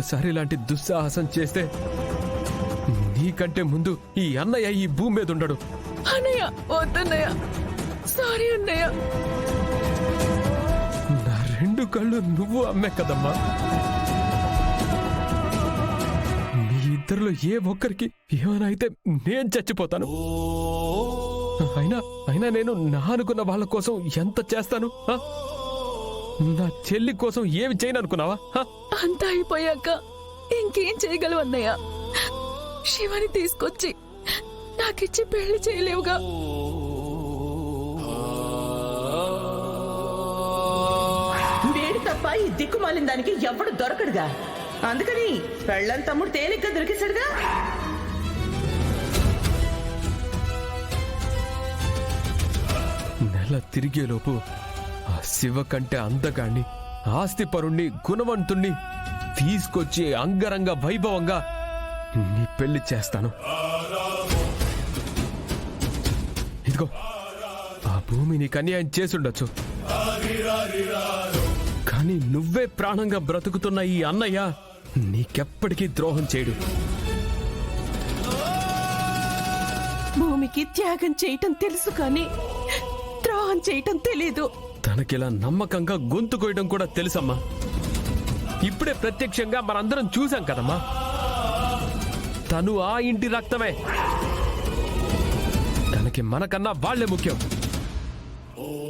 ఇంకొకసారి ఇలాంటి దుస్సాహసం చేస్తే నీకంటే ముందు ఈ అన్నయ్య ఈ భూమి మీద ఉండడు. అన్నయ్య వద్దన్నయ్య, సారీ అన్నయ్య. నా రెండు కళ్ళు నువ్వు అమ్మే కదమ్మా. మీ ఇద్దరిలో ఏ ఒక్కరికి ఏమైనా అయితే నేను చచ్చిపోతాను. అయినా నేను నా అనుకున్న వాళ్ళ కోసం ఎంత చేస్తాను. నా చెల్లి కోసం ఏమి చేయను అనుకున్నావా? అంతా అయిపోయాక ఇంకేం చేయగలవు అన్నయ్య? శివని తీసుకొచ్చి నాకిచ్చి పెళ్లి చేయలేవుగా. వీడి తప్ప ఈ దిక్కుమాలిన దానికి ఎవడు దొరకడుగా. అందుకని పెళ్ళం తమ్ముడు తేలిగ్గా దొరికేశాడుగా. నెల తిరిగేలోపు ఆ శివ కంటే అందగాన్ని, ఆస్తిపరుణ్ణి, గుణవంతుణ్ణి తీసుకొచ్చి అంగరంగ వైభవంగా నీ పెళ్లి చేస్తాను. ఇదిగో ఆ భూమి నీకు అన్యాయం చేసుండొచ్చు, కానీ నువ్వే ప్రాణంగా బ్రతుకుతున్న ఈ అన్నయ్య నీకెప్పటికీ ద్రోహం చేయడు. భూమికి త్యాగం చేయటం తెలుసు కానీ ద్రోహం చేయటం తెలీదు. తనకిలా నమ్మకంగా గొంతు కోయడం కూడా తెలుసమ్మా. ఇప్పుడే ప్రత్యక్షంగా మనందరం చూసాం కదమ్మా. తను ఆ ఇంటి రక్తమే. తనకి మనకన్నా వాళ్లే ముఖ్యం.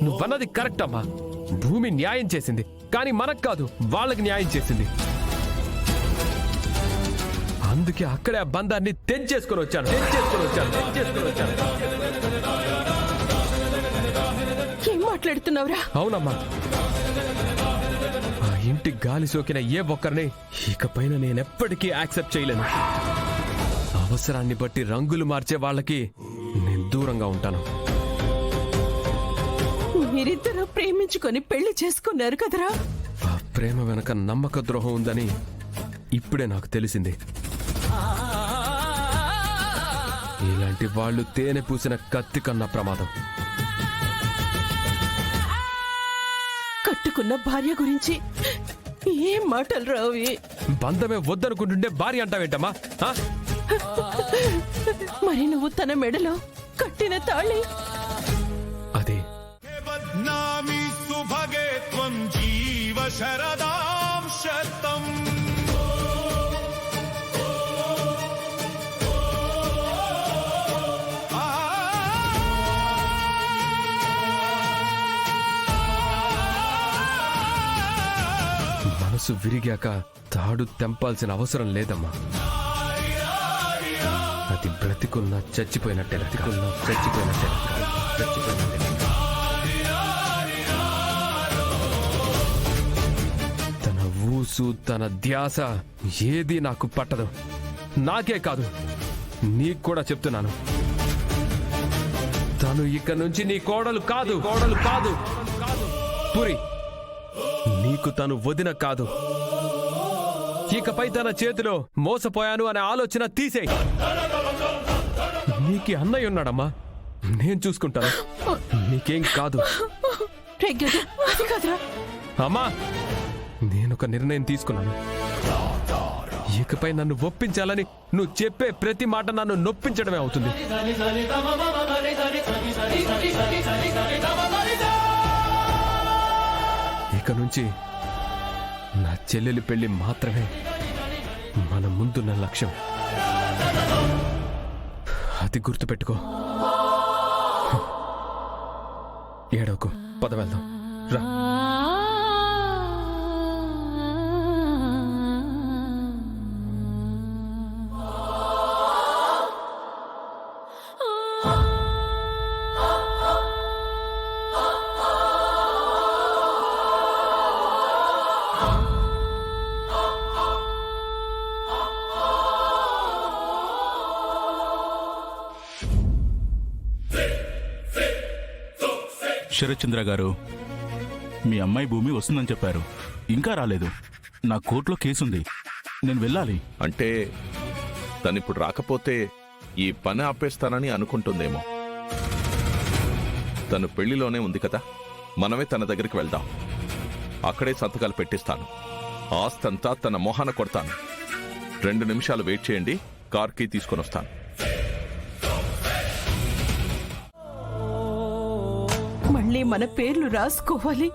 నువ్వన్నది కరెక్ట్ అమ్మా. భూమి న్యాయం చేసింది, కానీ మనకు కాదు, వాళ్ళకి న్యాయం చేసింది. అందుకే అక్కడే ఆ బంధాన్ని తెంచేసుకొని వచ్చాను. ఏం మాట్లాడుతున్నావురా? అవునమ్మా, ఆ ఇంటి గాలి సోకిన ఏ ఒక్కరిని ఇకపైన నేనెప్పటికీ యాక్సెప్ట్ చేయలేను. అవసరాన్ని బట్టి రంగులు మార్చే వాళ్ళకి నేను దూరంగా ఉంటాను. మీరిద్దరూ ప్రేమించుకొని పెళ్లి చేసుకున్నారు కదరా. ఆ ప్రేమ వెనక నమ్మక ద్రోహం ఉందని ఇప్పుడే నాకు తెలిసింది. ఇలాంటి వాళ్ళు తేనె పూసిన కత్తి కన్నా ప్రమాదం. కట్టుకున్న భార్య గురించి ఏం మాటలు రావి? బంధమే వద్దనుకుంటుంటే భార్య అంటావేంటమ్మా? మరి నువ్వు తన మెడలో కట్టిన తాళి అదే. బద్నామి సుభగే త్వం జీవ శరదాం శతం. మనసు విరిగాక తాడు తెంపాల్సిన అవసరం లేదమ్మా. అది బ్రతికున్నా చచ్చిపోయినట్టే. తన ఊసు, తన ధ్యాస ఏది నాకు పట్టదు. నాకే కాదు, నీకు కూడా చెప్తున్నాను. తను ఇక నుంచి నీ కోడలు కాదు. పురి, నీకు తను వదిన కాదు. ఇకపై తన చేతిలో మోసపోయాను అనే ఆలోచన తీసేయ్. నీకు అన్నయ్య ఉన్నాడమ్మా, నేను చూసుకుంటాను. నీకేం కాదు. అమ్మా, నేనొక నిర్ణయం తీసుకున్నాను. ఇకపై నన్ను ఒప్పించాలని నువ్వు చెప్పే ప్రతి మాట నన్ను నొప్పించడమే అవుతుంది. ఇక నుంచి నా చెల్లెలి పెళ్లి మాత్రమే మన ముందున్న లక్ష్యం. అది గుర్తుపెట్టుకో. ఏడవకు, పద వెళ్దాం రా. శరత్చంద్ర గారు, మీ అమ్మాయి భూమి వస్తుందని చెప్పారు, ఇంకా రాలేదు. నా కోర్టులో కేసుంది, నేను వెళ్ళాలి. అంటే తనిప్పుడు రాకపోతే ఈ పని ఆపేస్తానని అనుకుంటుందేమో. తను పెళ్లిలోనే ఉంది కదా, మనమే తన దగ్గరికి వెళ్దాం. అక్కడే సంతకాలు పెట్టిస్తాను. ఆస్తంతా తన మొహాన కొడతాను. 2 నిమిషాలు వెయిట్ చేయండి, కార్కి తీసుకొని వస్తాను. మళ్ళీ మన పేర్లు రాసుకోవాలి.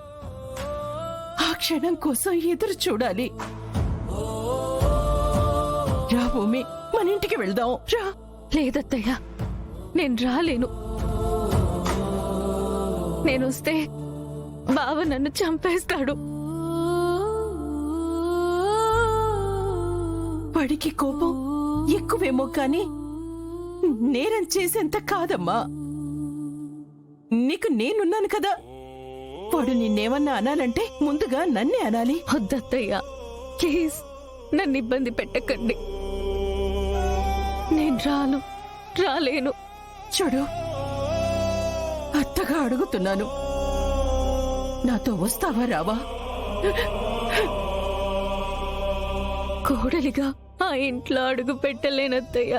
ఆ క్షణం కోసం ఎదురు చూడాలి. రా భూమి, మన ఇంటికి వెళ్దాం రా. లేదత్తయ్య, నేను రాలేను. నేనొస్తే బావ నన్ను చంపేస్తాడు. వాడికి కోపం ఎక్కువేమో కాని నేరం చేసేంత కాదమ్మా. నీకు నేనున్నాను కదా. వాడు నిన్నేమన్నా అనాలంటే ముందుగా నన్నే అనాలి. వద్దత్తయ్య, ప్లీజ్ నన్ను ఇబ్బంది పెట్టకండి. నేను రాలేను. చూడు, అత్తగా అడుగుతున్నాను, నాతో వస్తావా రావా? కోడలిగా ఆ ఇంట్లో అడుగు పెట్టలేనత్తయ్య,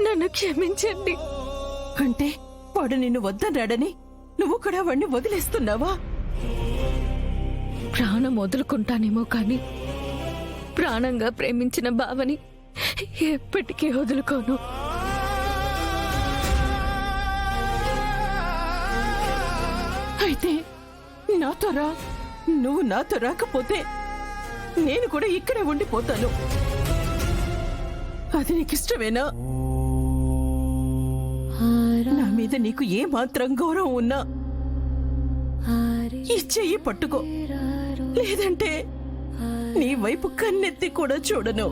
నన్ను క్షమించండి. అంటే వాడు నిన్ను వద్దన్నాడని నువ్వు కూడా వాడిని వదిలేస్తున్నావా? ప్రాణం వదులుకుంటానేమో కాని ప్రాణంగా ప్రేమించిన బావని ఎప్పటికీ వదులుకోను. అయితే నాతో రా. నువ్వు నాతో రాకపోతే నేను కూడా ఇక్కడే ఉండిపోతాను. అది నీకిష్టమేనా? నా మీద నీకు ఏ మాత్రం గౌరవం ఉన్నా ఈ చెయ్యి పట్టుకో, లేదంటే నీ వైపు కన్నెత్తి కూడా చూడను.